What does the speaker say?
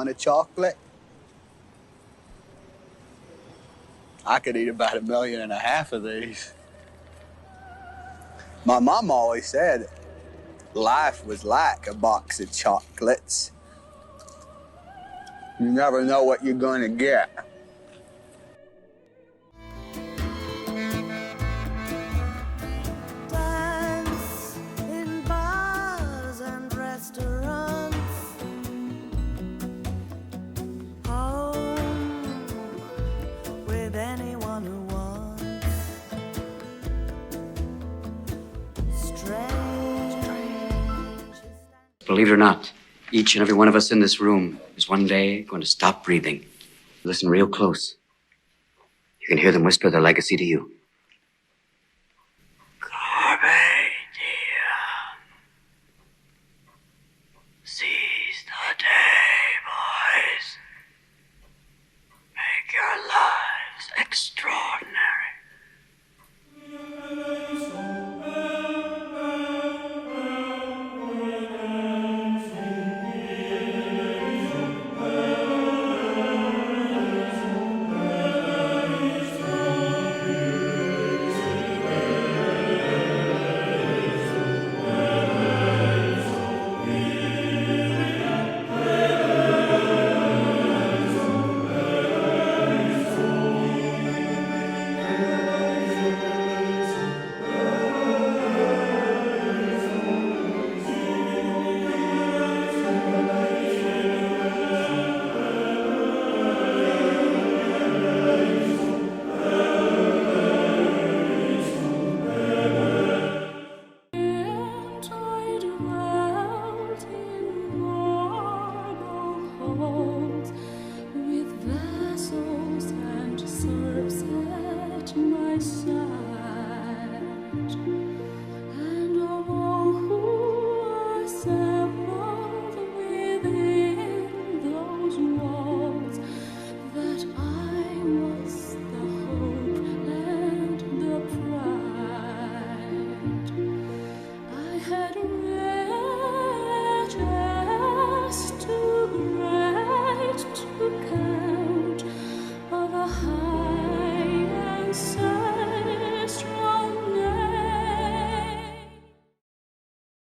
want a chocolate? I could eat about 1.5 million of these. My mom always said life was like a box of chocolates. You never know what you're gonna get. Dance in bars and restaurants. Home with anyone who wants. Strange. Believe it or not, each and every one of us in this room is one day going to stop breathing. Listen real close. You can hear them whisper their legacy to you. Carpe diem. Seize the day, boys. Make your lives extraordinary. With vessels and serves at my side.